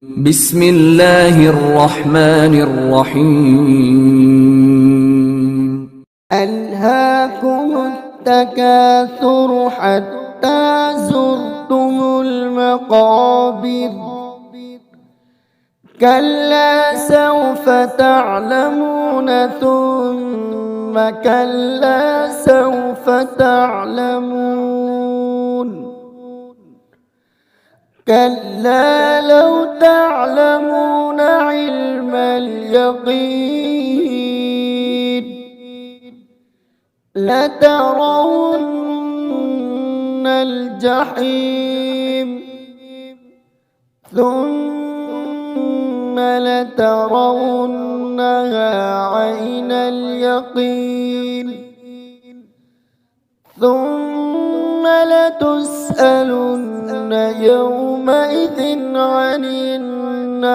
بسم الله الرحمن الرحيم. ألهاكم التكاثر حتى زرتم المقابر كلا سوف تعلمون ثم كلا سوف تعلمون كلا لو تعلمون علم اليقين لترون الجحيم ثم لترونها عين اليقين ثم لتسألن يومئذ عن النعيم.